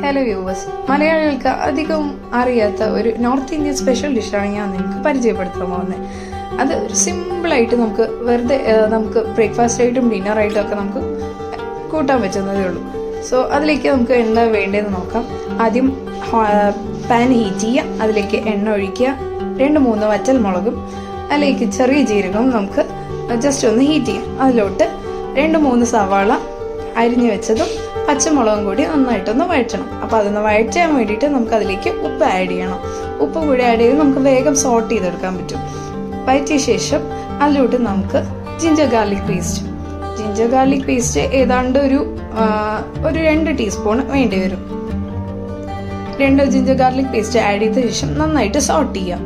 Hello viewers, മലയാളികൾക്ക് അധികം അറിയാത്ത ഒരു നോർത്ത് ഇന്ത്യൻ സ്പെഷ്യൽ ഡിഷാണ് ഞാൻ നിങ്ങൾക്ക് പരിചയപ്പെടുത്താൻ പോകുന്നത്. അത് ഒരു സിമ്പിളായിട്ട് നമുക്ക് വെറുതെ നമുക്ക് ബ്രേക്ക്ഫാസ്റ്റ് ആയിട്ടും ഡിന്നറായിട്ടും ഒക്കെ നമുക്ക് കൂട്ടാൻ പറ്റുന്നതേ ഉള്ളൂ. സോ അതിലേക്ക് നമുക്ക് എന്താ വേണ്ടതെന്ന് നോക്കാം. ആദ്യം പാൻ ഹീറ്റ് ചെയ്യുക, അതിലേക്ക് എണ്ണ ഒഴിക്കുക, 2-3 വറ്റൽമുളകും അതിലേക്ക് ചെറിയ ജീരകവും നമുക്ക് ജസ്റ്റ് ഒന്ന് ഹീറ്റ് ചെയ്യാം. അതിലോട്ട് 2-3 സവാള അരിഞ്ഞു വെച്ചതും പച്ചമുളകും കൂടി നന്നായിട്ടൊന്ന് വഴറ്റണം. അപ്പോൾ അതൊന്ന് വഴറ്റാൻ വേണ്ടിയിട്ട് നമുക്ക് അതിലേക്ക് ഉപ്പ് ആഡ് ചെയ്യണം. ഉപ്പ് കൂടി ആഡ് ചെയ്ത് നമുക്ക് വേഗം സോട്ട് ചെയ്തെടുക്കാൻ പറ്റും. വഴറ്റിയ ശേഷം അതിലോട്ട് നമുക്ക് ജിഞ്ചർ ഗാർലിക് പേസ്റ്റ് ഏതാണ്ട് ഒരു 2 ടീസ്പൂൺ വേണ്ടി വരും. 2 ജിഞ്ചർ ഗാർലിക് പേസ്റ്റ് ആഡ് ചെയ്ത ശേഷം നന്നായിട്ട് സോട്ട് ചെയ്യാം.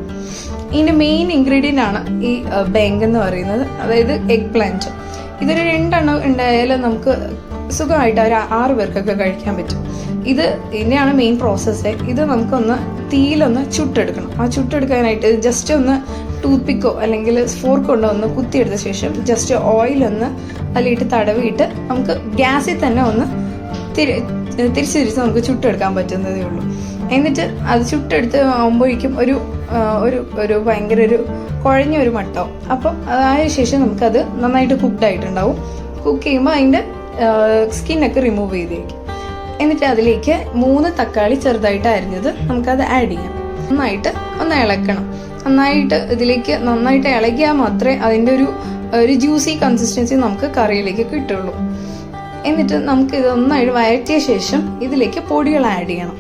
ഇതിൻ്റെ മെയിൻ ഇൻഗ്രീഡിയൻ്റ് ആണ് ഈ ബേങ്കൻ എന്ന് പറയുന്നത്, അതായത് എഗ് പ്ലാന്റ്. ഇതൊരു 2 ഉണ്ടായാലും നമുക്ക് സുഖമായിട്ട് ഒരു 6 പേർക്കൊക്കെ കഴിക്കാൻ പറ്റും. ഇതിനെയാണ് മെയിൻ പ്രോസസ്സ്. ഇത് നമുക്കൊന്ന് തീയിലൊന്ന് ചുട്ടെടുക്കണം. ആ ചുട്ടെടുക്കാനായിട്ട് ജസ്റ്റ് ഒന്ന് ടൂത്ത് പിക്കോ അല്ലെങ്കിൽ ഫോർക്ക് കൊണ്ടോ ഒന്ന് കുത്തിയെടുത്ത ശേഷം ജസ്റ്റ് ഓയിലൊന്ന് അതിലിട്ട് തടവിയിട്ട് നമുക്ക് ഗ്യാസിൽ തന്നെ ഒന്ന് തിരിച്ച് നമുക്ക് ചുട്ടെടുക്കാൻ പറ്റുന്നതേ ഉള്ളൂ. എന്നിട്ട് അത് ചുട്ടെടുത്ത് ആകുമ്പോഴേക്കും ഒരു ഭയങ്കര കുഴഞ്ഞൊരു മട്ടാവും. അപ്പം അതായ ശേഷം നമുക്കത് നന്നായിട്ട് കുക്ക്ഡായിട്ടുണ്ടാവും. കുക്ക് ചെയ്യുമ്പോൾ അതിൻ്റെ സ്കിന്നൊക്കെ റിമൂവ് ചെയ്തേക്കും. എന്നിട്ട് അതിലേക്ക് 3 തക്കാളി ചെറുതായിട്ട് അരിഞ്ഞത് നമുക്കത് ആഡ് ചെയ്യാം. നന്നായിട്ട് ഒന്ന് ഇളക്കണം. ഇതിലേക്ക് നന്നായിട്ട് ഇളകിയാൽ മാത്രമേ അതിൻ്റെ ഒരു ജ്യൂസി കൺസിസ്റ്റൻസി നമുക്ക് കറിയിലേക്ക് കിട്ടുള്ളൂ. എന്നിട്ട് നമുക്ക് ഇത് നന്നായിട്ട് വഴറ്റിയ ശേഷം ഇതിലേക്ക് പൊടികൾ ആഡ് ചെയ്യണം.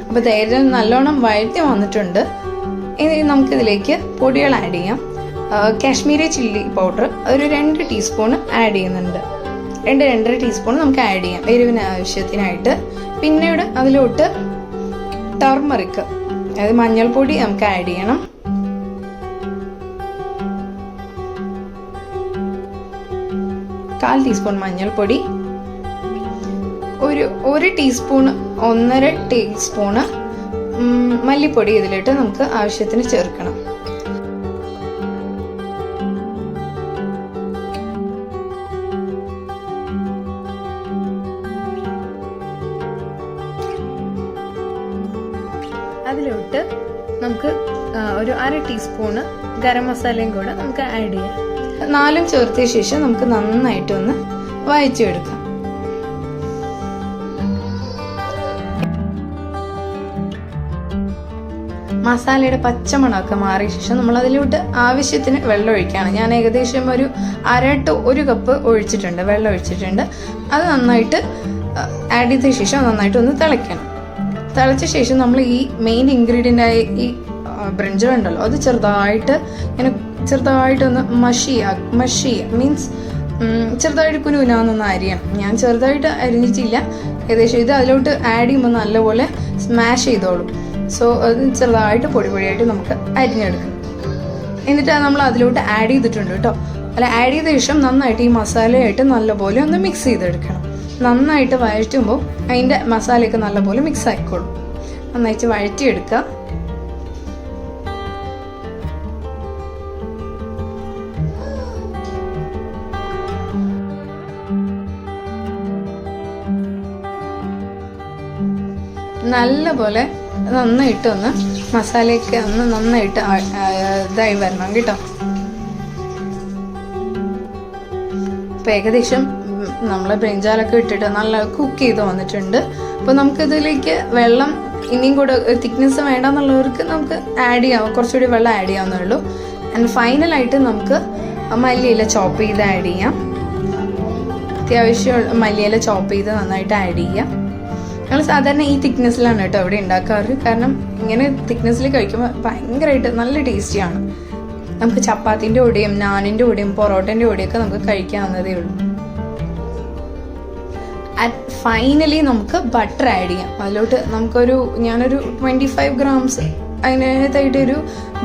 അപ്പോൾ തേയില നല്ലോണം വഴറ്റി വന്നിട്ടുണ്ട്. ഇനി നമുക്കിതിലേക്ക് പൊടികൾ ആഡ് ചെയ്യാം. കാശ്മീരി ചില്ലി പൗഡർ ഒരു 2 ടീസ്പൂൺ ആഡ് ചെയ്യുന്നുണ്ട്. 2-2.5 ടീസ്പൂൺ നമുക്ക് ആഡ് ചെയ്യാം എരിവിന് ആവശ്യത്തിനായിട്ട്. പിന്നീട് അതിലോട്ട് ടർമറിക്, അതായത് മഞ്ഞൾപ്പൊടി നമുക്ക് ആഡ് ചെയ്യണം. കാൽ ടീസ്പൂൺ മഞ്ഞൾപ്പൊടി, ഒരു ടീസ്പൂൺ 1.5 ടീസ്പൂണ് മല്ലിപ്പൊടി ഇതിലിട്ട് നമുക്ക് ആവശ്യത്തിന് ചേർക്കണം. അതിലോട്ട് നമുക്ക് ഒരു 1/2 ടീസ്പൂണ് ഗരം മസാലയും കൂടെ നമുക്ക് ആഡ് ചെയ്യാം. 4 ചേർത്ത ശേഷം നമുക്ക് നന്നായിട്ടൊന്ന് വഴച്ചെടുക്കാം. മസാലയുടെ പച്ചമണമൊക്കെ മാറിയ ശേഷം നമ്മൾ അതിലോട്ട് ആവശ്യത്തിന് വെള്ളം ഒഴിക്കുകയാണ്. ഞാൻ ഏകദേശം ഒരു 1/2 കപ്പ് വെള്ളം ഒഴിച്ചിട്ടുണ്ട്. അത് നന്നായിട്ട് ആഡ് ചെയ്ത ശേഷം നന്നായിട്ടൊന്ന് തിളയ്ക്കണം. തിളച്ച ശേഷം നമ്മൾ ഈ മെയിൻ ഇൻഗ്രീഡിയൻ്റ് ആയ ഈ ബ്രിഞ്ചൽ ഉണ്ടല്ലോ, അത് ചെറുതായിട്ടൊന്ന് മഷി മീൻസ് ചെറുതായിട്ട് കുനുകുനാന്നൊന്ന് അരിയണം. ഞാൻ ചെറുതായിട്ട് അരിഞ്ഞിട്ടില്ല. ഏകദേശം ഇത് അതിലോട്ട് ആഡ് ചെയ്യുമ്പോൾ നല്ലപോലെ സ്മാഷ് ചെയ്തോളും. സോ അത് ചെറുതായിട്ട് പൊടിയായിട്ട് നമുക്ക് അരിഞ്ഞെടുക്കണം. എന്നിട്ട് നമ്മൾ അതിലോട്ട് ആഡ് ചെയ്തിട്ടുണ്ട് കേട്ടോ. ആഡ് ചെയ്ത ശേഷം നന്നായിട്ട് ഈ മസാലയായിട്ട് നല്ലപോലെ ഒന്ന് മിക്സ് ചെയ്തെടുക്കണം. നന്നായിട്ട് വഴറ്റുമ്പോൾ അതിൻ്റെ മസാലയൊക്കെ നല്ലപോലെ മിക്സ് ആയിക്കോളും. നന്നായിട്ട് വഴറ്റിയെടുക്കുക. നല്ലപോലെ നന്നായിട്ടൊന്ന് മസാലയൊക്കെ ഒന്ന് നന്നായിട്ട് ഇതായി വരണം കേട്ടോ. അപ്പം ഏകദേശം നമ്മൾ ബ്രിഞ്ചാലൊക്കെ ഇട്ടിട്ട് നല്ല കുക്ക് ചെയ്ത് വന്നിട്ടുണ്ട്. അപ്പോൾ നമുക്കിതിലേക്ക് വെള്ളം ഇനിയും കൂടെ തിക്നെസ് വേണ്ടെന്നുള്ളവർക്ക് നമുക്ക് ആഡ് ചെയ്യാം, കുറച്ചുകൂടി വെള്ളം ആഡ് ചെയ്യാവുന്നേ ഉള്ളൂ. ആൻഡ് ഫൈനലായിട്ട് നമുക്ക് മല്ലിയില ചോപ്പ് ചെയ്ത് ആഡ് ചെയ്യാം. അത്യാവശ്യം മല്ലിയില ചോപ്പ് ചെയ്ത് നന്നായിട്ട് ആഡ് ചെയ്യാം. ഞങ്ങൾ സാധാരണ ഈ തിക്നെസ്സിലാണ് കേട്ടോ ഇവിടെ ഉണ്ടാക്കാറ്. കാരണം ഇങ്ങനെ തിക്നെസ്സിൽ കഴിക്കുമ്പോൾ ഭയങ്കരമായിട്ട് നല്ല ടേസ്റ്റിയാണ്. നമുക്ക് ചപ്പാത്തിൻ്റെ കൂടെയും നാനിൻ്റെ കൂടെയും പൊറോട്ടൻ്റെ കൂടെയൊക്കെ നമുക്ക് കഴിക്കാവുന്നതേ ഉള്ളൂ. ഫൈനലി നമുക്ക് ബട്ടർ ആഡ് ചെയ്യാം. അതിലോട്ട് ഞാനൊരു 25 ഗ്രാംസ് അതിനകത്തായിട്ടൊരു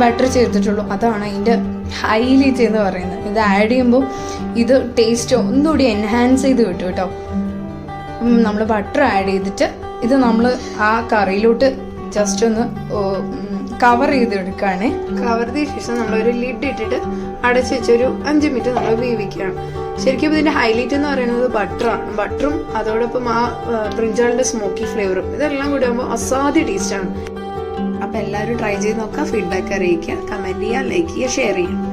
ബട്ടർ ചേർത്തിട്ടുള്ളൂ. അതാണ് അതിൻ്റെ ഹൈലൈറ്റ് എന്ന് പറയുന്നത്. ഇത് ആഡ് ചെയ്യുമ്പോൾ ഇത് ടേസ്റ്റ് ഒന്നുകൂടി എൻഹാൻസ് ചെയ്ത് കിട്ടും കേട്ടോ. നമ്മൾ ബട്ടർ ആഡ് ചെയ്തിട്ട് ഇത് നമ്മൾ ആ കറിയിലോട്ട് ജസ്റ്റ് ഒന്ന് കവർ ചെയ്തെടുക്കുകയാണ്. കവർ ചെയ്ത ശേഷം നമ്മളൊരു ലിഡ് ഇട്ടിട്ട് അടച്ചു വെച്ചൊരു 5 മിനിറ്റ് നമ്മൾ വേവിക്കുകയാണ്. ശരിക്കും ഇതിന്റെ ഹൈലൈറ്റ് എന്ന് പറയുന്നത് ബട്ടറാണ്. ബട്ടറും അതോടൊപ്പം ആ ബ്രിഞ്ചാളിന്റെ സ്മോക്കി ഫ്ലേവറും ഇതെല്ലാം കൂടി ആകുമ്പോൾ അസാധ്യ ടേസ്റ്റാണ്. അപ്പം എല്ലാവരും ട്രൈ ചെയ്ത് നോക്കുക, ഫീഡ്ബാക്ക് അറിയിക്കുക, കമൻറ്റ് ചെയ്യുക, ലൈക്ക് ചെയ്യുക, ഷെയർ ചെയ്യുക.